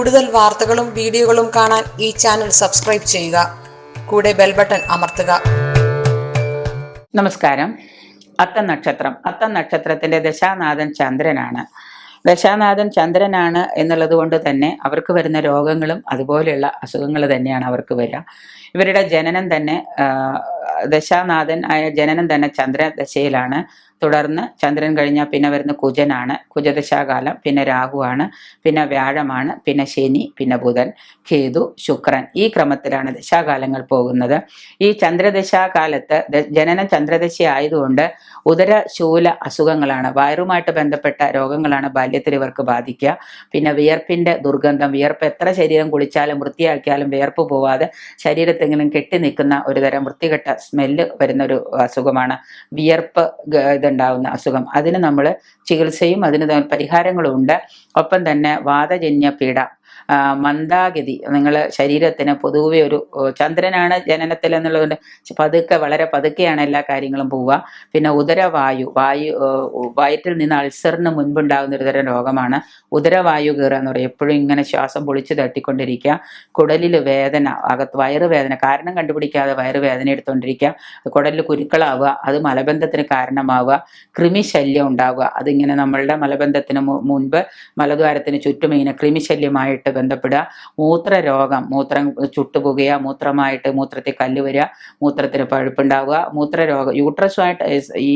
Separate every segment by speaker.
Speaker 1: കൂടുതൽ വാർത്തകളും വീഡിയോകളും കാണാൻ ഈ ചാനൽ സബ്സ്ക്രൈബ് ചെയ്യുക. കൂടെ ബെൽ ബട്ടൺ അമർത്തുക.
Speaker 2: നമസ്കാരം. അത്തം നക്ഷത്രത്തിന്റെ ദശാനാഥൻ ചന്ദ്രനാണ്. ദശാനാഥൻ ചന്ദ്രനാണ് എന്നുള്ളത് കൊണ്ട് തന്നെ അവർക്ക് വരുന്ന രോഗങ്ങളും അതുപോലെയുള്ള അസുഖങ്ങൾ തന്നെയാണ് അവർക്ക് വരിക. ഇവരുടെ ജനനം തന്നെ ദശാനാഥൻ ആയ ജനനം തന്നെ ചന്ദ്രദശയിലാണ്. തുടർന്ന് ചന്ദ്രൻ കഴിഞ്ഞാൽ പിന്നെ വരുന്ന കുജനാണ്, കുജദശാകാലം, പിന്നെ രാഹുവാണ്, പിന്നെ വ്യാഴമാണ്, പിന്നെ ശനി, പിന്നെ ബുധൻ, കേതു, ശുക്രൻ. ഈ ക്രമത്തിലാണ് ദശാകാലങ്ങൾ പോകുന്നത്. ഈ ചന്ദ്രദശാകാലത്ത് ജനനം ചന്ദ്രദശ ആയതുകൊണ്ട് ഉദരശൂല അസുഖങ്ങളാണ്, വയറുമായിട്ട് ബന്ധപ്പെട്ട രോഗങ്ങളാണ് ബാല്യത്തിൽ ഇവർക്ക് ബാധിക്കുക. പിന്നെ വിയർപ്പിന്റെ ദുർഗന്ധം, വിയർപ്പ് എത്ര ശരീരം കുളിച്ചാലും വൃത്തിയാക്കിയാലും വിയർപ്പ് പോവാതെ ശരീരത്തെങ്കിലും കെട്ടി നിൽക്കുന്ന ഒരുതരം വൃത്തികെട്ട സ്മെല്ല് വരുന്നൊരു അസുഖമാണ് വിയർപ്പ് ഉണ്ടാവുന്ന അസുഖം. അതിന് നമ്മൾ ചികിത്സയും അതിന് പരിഹാരങ്ങളും ഉണ്ട്. ഒപ്പം തന്നെ വാതജന്യ പീഡ, മന്ദാഗതി, നിങ്ങൾ ശരീരത്തിന് പൊതുവെ ഒരു ചന്ദ്രനാണ് ജനനത്തിൽ എന്നുള്ളതുകൊണ്ട് പതുക്കെ, വളരെ പതുക്കെയാണ് എല്ലാ കാര്യങ്ങളും പോവുക. പിന്നെ ഉദരവായു, വയറ്റിൽ നിന്ന് അൾസറിന് മുൻപുണ്ടാകുന്ന ഒരു തരം രോഗമാണ് ഉദരവായു കയറുക എന്ന് പറയും. എപ്പോഴും ഇങ്ങനെ ശ്വാസം പൊളിച്ച് തട്ടിക്കൊണ്ടിരിക്കുക, കുടലിൽ വേദന, അകത്ത് വയറുവേദന, കാരണം കണ്ടുപിടിക്കാതെ വയറുവേദന എടുത്തുകൊണ്ടിരിക്കുക, കുടലിൽ കുരുക്കളാവുക, അത് മലബന്ധത്തിന് കാരണമാവുക, കൃമിശല്യം ഉണ്ടാവുക, അതിങ്ങനെ നമ്മളുടെ മലബന്ധത്തിന് മുൻപ് മലദ്വാരത്തിന് ചുറ്റും ഇങ്ങനെ കൃമിശല്യമായിട്ട് ബന്ധപ്പെടുക, മൂത്രരോഗം, മൂത്രം ചുട്ടുപോകുക, മൂത്രമായിട്ട് മൂത്രത്തിൽ കല്ല് വരിക, മൂത്രത്തിന് പഴുപ്പുണ്ടാവുക, മൂത്രരോഗം, യൂട്രസുമായിട്ട് ഈ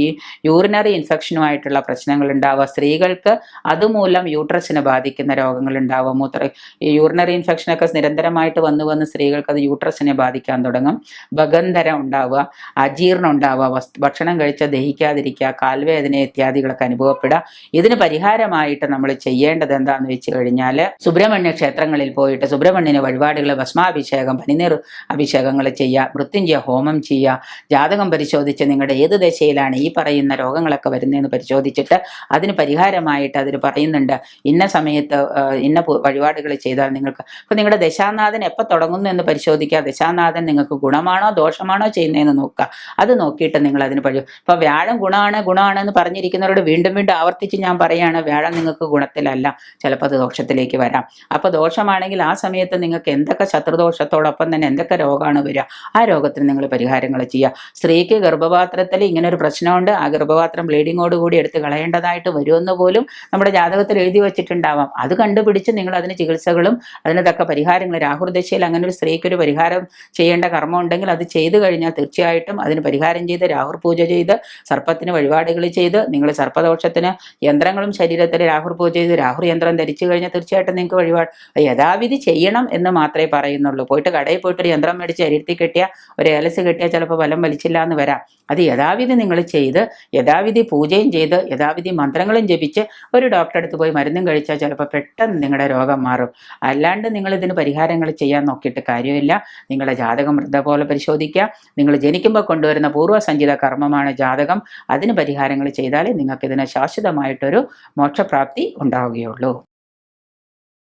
Speaker 2: യൂറിനറി ഇൻഫെക്ഷനുമായിട്ടുള്ള പ്രശ്നങ്ങൾ ഉണ്ടാവുക, സ്ത്രീകൾക്ക് അതുമൂലം യൂട്രസിനെ ബാധിക്കുന്ന രോഗങ്ങൾ ഉണ്ടാവുക, ഈ യൂറിനറി ഇൻഫെക്ഷനൊക്കെ നിരന്തരമായിട്ട് വന്ന് സ്ത്രീകൾക്ക് അത് യൂട്രസിനെ ബാധിക്കാൻ തുടങ്ങും, ഭഗന്ധരം ഉണ്ടാവുക, അജീർണം ഉണ്ടാവുക, ഭക്ഷണം കഴിച്ചാൽ ദഹിക്കാതിരിക്കുക, കാൽവേദന ഇത്യാദികളൊക്കെ അനുഭവപ്പെടുക. ഇതിന് പരിഹാരമായിട്ട് നമ്മൾ ചെയ്യേണ്ടത് എന്താണെന്ന് വെച്ച് കഴിഞ്ഞാൽ സുബ്രഹ്മണ്യ ക്ഷേത്രങ്ങളിൽ പോയിട്ട് സുബ്രഹ്മണ്യന് വഴിപാടുകൾ, ഭസ്മാഭിഷേകം, പനിനീർ അഭിഷേകങ്ങൾ ചെയ്യുക, മൃത്യുഞ്ജയ ഹോമം ചെയ്യുക, ജാതകം പരിശോധിച്ച് നിങ്ങളുടെ ഏത് ദശയിലാണ് ഈ പറയുന്ന രോഗങ്ങളൊക്കെ വരുന്നതെന്ന് പരിശോധിച്ചിട്ട് അതിന് പരിഹാരമായിട്ട് അതിൽ പറയുന്നുണ്ട് ഇന്ന സമയത്ത് ഇന്ന വഴിപാടുകൾ ചെയ്താൽ നിങ്ങൾക്ക്. അപ്പോൾ നിങ്ങളുടെ ദശാനാഥൻ എപ്പോൾ തുടങ്ങുന്നു എന്ന് പരിശോധിക്കുക. ദശാനാഥൻ നിങ്ങൾക്ക് ഗുണമാണോ ദോഷമാണോ ചെയ്യുന്നതെന്ന് നോക്കുക. അത് നോക്കിയിട്ട് നിങ്ങൾ അതിന് ഇപ്പോൾ വ്യാഴം ഗുണമാണ് എന്ന് പറഞ്ഞിരിക്കുന്നവരോട് വീണ്ടും ആവർത്തിച്ച് ഞാൻ പറയുകയാണ്, വ്യാഴം നിങ്ങൾക്ക് ഗുണത്തിലല്ല, ചിലപ്പോൾ അത് ദോഷത്തിലേക്ക് വരാം. അപ്പോൾ ദോഷമാണെങ്കിൽ ആ സമയത്ത് നിങ്ങൾക്ക് എന്തൊക്കെ ശത്രുദോഷത്തോടൊപ്പം തന്നെ എന്തൊക്കെ രോഗമാണ് വരിക, ആ രോഗത്തിന് നിങ്ങൾ പരിഹാരങ്ങൾ ചെയ്യുക. സ്ത്രീക്ക് ഗർഭപാത്രത്തിൽ ഇങ്ങനെ ഒരു പ്രശ്നമുണ്ട്, ആ ഗർഭപാത്രം ബ്ലീഡിങ്ങോട് കൂടി എടുത്ത് കളയേണ്ടതായിട്ട് വരുമെന്ന് പോലും നമ്മുടെ ജാതകത്തിൽ എഴുതി വെച്ചിട്ടുണ്ടാവാം. അത് കണ്ടുപിടിച്ച് നിങ്ങൾ അതിന് ചികിത്സകളും അതിന് തക്ക പരിഹാരങ്ങൾ, രാഹുർദശയിൽ അങ്ങനെ ഒരു സ്ത്രീക്ക് ഒരു പരിഹാരം ചെയ്യേണ്ട കർമ്മം ഉണ്ടെങ്കിൽ അത് ചെയ്തു കഴിഞ്ഞാൽ തീർച്ചയായിട്ടും അതിന് പരിഹാരം ചെയ്ത് രാഹുർ പൂജ ചെയ്ത് സർപ്പത്തിന് വഴിപാടുകൾ ചെയ്ത് നിങ്ങൾ സർപ്പദോഷത്തിന് യന്ത്രങ്ങളും ശരീരത്തിൽ രാഹുർ പൂജ ചെയ്ത് രാഹുർ യന്ത്രം ധരിച്ചു കഴിഞ്ഞാൽ തീർച്ചയായിട്ടും നിങ്ങൾക്ക് വഴിപാട് യഥാവിധി ചെയ്യണം എന്ന് മാത്രമേ പറയുന്നുള്ളൂ. പോയിട്ട് കടയിൽ പോയിട്ട് ഒരു യന്ത്രം മേടിച്ച് ശരീരത്തിൽ കെട്ടിയ ഒരു ഏലസ് കെട്ടിയാൽ ചിലപ്പോൾ ഫലം വലിച്ചില്ല എന്ന് വരാം. അത് യഥാവിധി നിങ്ങൾ ചെയ്ത് യഥാവിധി പൂജയും ചെയ്ത് യഥാവിധി മന്ത്രങ്ങളും ജപിച്ച് ഒരു ഡോക്ടറെ അടുത്ത് പോയി മരുന്നും കഴിച്ചാൽ ചിലപ്പോൾ പെട്ടെന്ന് നിങ്ങളുടെ രോഗം മാറും. അല്ലാണ്ട് നിങ്ങൾ ഇതിന് പരിഹാരങ്ങൾ ചെയ്യാൻ നോക്കിയിട്ട് കാര്യമില്ല. നിങ്ങളുടെ ജാതകം വൃദ്ധ പോലെ പരിശോധിക്കുക. നിങ്ങൾ ജനിക്കുമ്പോൾ കൊണ്ടുവരുന്ന പൂർവ്വസഞ്ചിത കർമ്മമാണ് ജാതകം. അതിന് പരിഹാരങ്ങൾ ചെയ്താലേ നിങ്ങൾക്ക് ഇതിന് ശാശ്വതമായിട്ടൊരു മോക്ഷപ്രാപ്തി ഉണ്ടാവുകയുള്ളൂ.